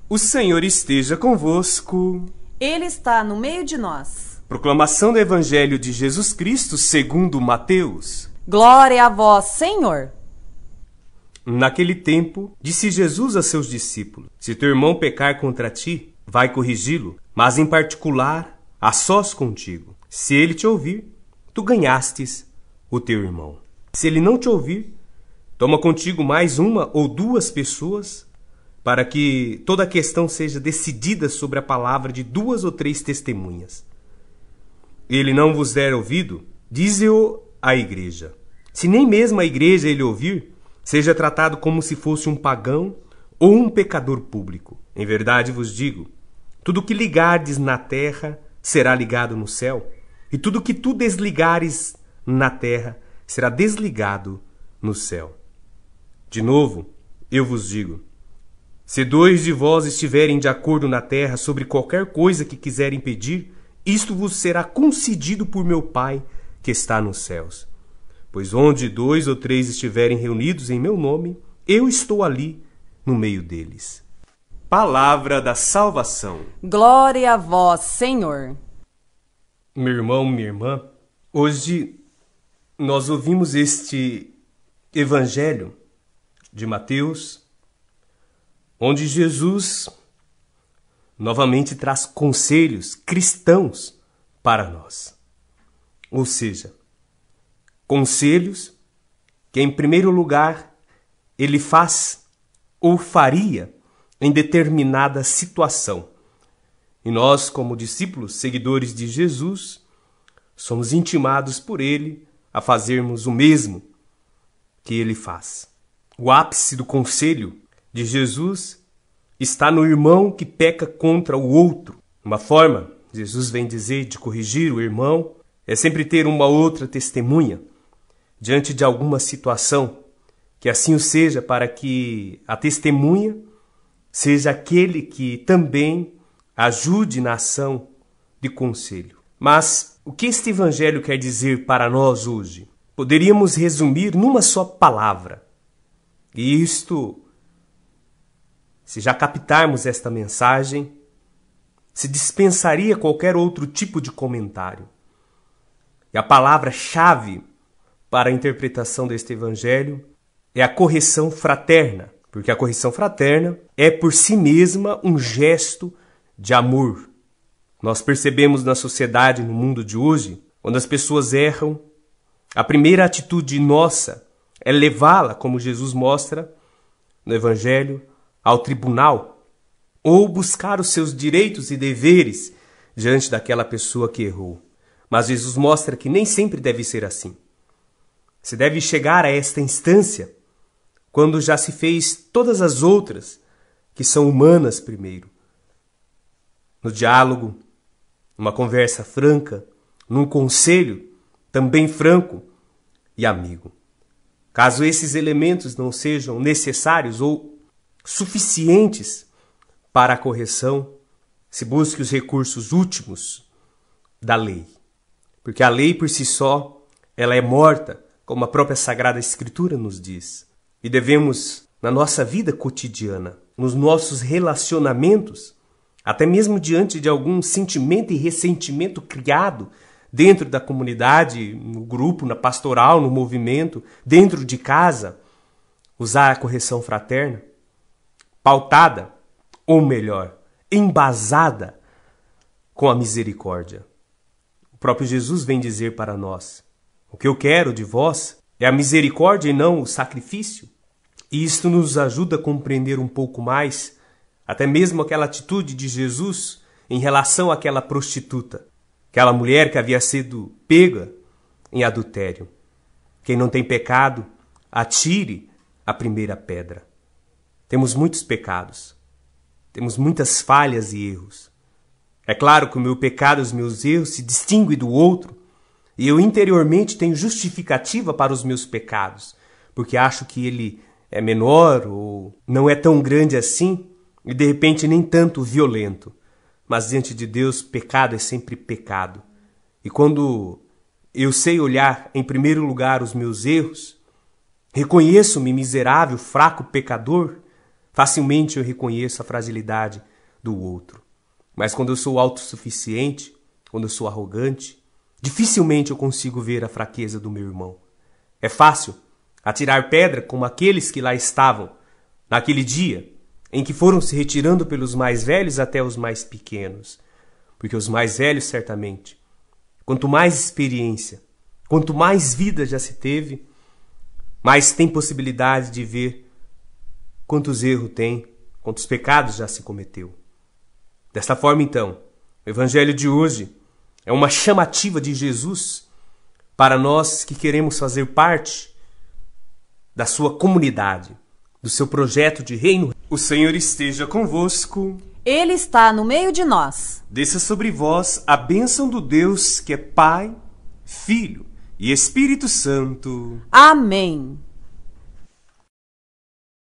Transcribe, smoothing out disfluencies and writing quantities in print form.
O Senhor esteja convosco. Ele está no meio de nós. Proclamação do Evangelho de Jesus Cristo segundo Mateus. Glória a vós, Senhor. Naquele tempo, disse Jesus a seus discípulos: Se teu irmão pecar contra ti, vai corrigi-lo, mas em particular, a sós contigo. Se ele te ouvir, tu ganhastes o teu irmão. Se ele não te ouvir, toma contigo mais uma ou duas pessoas, para que toda a questão seja decidida sobre a palavra de 2 ou 3 testemunhas. Ele não vos der ouvido, dize-o à igreja. Se nem mesmo a igreja ele ouvir, seja tratado como se fosse um pagão ou um pecador público. Em verdade vos digo, tudo que ligardes na terra será ligado no céu, e tudo que tu desligares na terra será desligado no céu. De novo, eu vos digo, se 2 de vós estiverem de acordo na terra sobre qualquer coisa que quiserem pedir, isto vos será concedido por meu Pai que está nos céus. Pois onde 2 ou 3 estiverem reunidos em meu nome, eu estou ali no meio deles. Palavra da salvação. Glória a vós, Senhor. Meu irmão, minha irmã, hoje nós ouvimos este Evangelho de Mateus, onde Jesus novamente traz conselhos cristãos para nós. Ou seja, conselhos que, em primeiro lugar, ele faz ou faria em determinada situação. E nós, como discípulos, seguidores de Jesus, somos intimados por ele a fazermos o mesmo que ele faz. O ápice do conselho de Jesus está no irmão que peca contra o outro. Uma forma, Jesus vem dizer, de corrigir o irmão é sempre ter uma outra testemunha diante de alguma situação, que assim o seja, para que a testemunha seja aquele que também ajude na ação de conselho. Mas o que este evangelho quer dizer para nós hoje? Poderíamos resumir numa só palavra. E isto, se já captarmos esta mensagem, se dispensaria qualquer outro tipo de comentário. E a palavra-chave para a interpretação deste evangelho é a correção fraterna, porque a correção fraterna é por si mesma um gesto de amor. Nós percebemos na sociedade, no mundo de hoje, quando as pessoas erram, a primeira atitude nossa é levá-la, como Jesus mostra no evangelho, ao tribunal, ou buscar os seus direitos e deveres diante daquela pessoa que errou. Mas Jesus mostra que nem sempre deve ser assim. Se deve chegar a esta instância quando já se fez todas as outras que são humanas primeiro. No diálogo, numa conversa franca, num conselho também franco e amigo. Caso esses elementos não sejam necessários ou suficientes para a correção, se busque os recursos últimos da lei. Porque a lei por si só, ela é morta, como a própria Sagrada Escritura nos diz. E devemos, na nossa vida cotidiana, nos nossos relacionamentos, até mesmo diante de algum sentimento e ressentimento criado dentro da comunidade, no grupo, na pastoral, no movimento, dentro de casa, usar a correção fraterna, pautada, ou melhor, embasada com a misericórdia. O próprio Jesus vem dizer para nós: o que eu quero de vós é a misericórdia e não o sacrifício. E isto nos ajuda a compreender um pouco mais, até mesmo aquela atitude de Jesus em relação àquela prostituta, aquela mulher que havia sido pega em adultério. Quem não tem pecado, atire a primeira pedra. Temos muitos pecados, temos muitas falhas e erros. É claro que o meu pecado e os meus erros se distinguem do outro, e eu interiormente tenho justificativa para os meus pecados, porque acho que ele é menor ou não é tão grande assim, e de repente nem tanto violento. Mas diante de Deus, pecado é sempre pecado. E quando eu sei olhar em primeiro lugar os meus erros, reconheço-me miserável, fraco, pecador, Facilmente eu reconheço a fragilidade do outro. Mas quando eu sou autossuficiente, quando eu sou arrogante, dificilmente eu consigo ver a fraqueza do meu irmão. É fácil atirar pedra como aqueles que lá estavam, naquele dia em que foram se retirando pelos mais velhos até os mais pequenos. Porque os mais velhos, certamente, quanto mais experiência, quanto mais vida já se teve, mais tem possibilidade de ver quantos erros tem, quantos pecados já se cometeu. Desta forma, então, o Evangelho de hoje é uma chamativa de Jesus para nós que queremos fazer parte da sua comunidade, do seu projeto de reino. O Senhor esteja convosco. Ele está no meio de nós. Desça sobre vós a bênção do Deus que é Pai, Filho e Espírito Santo. Amém.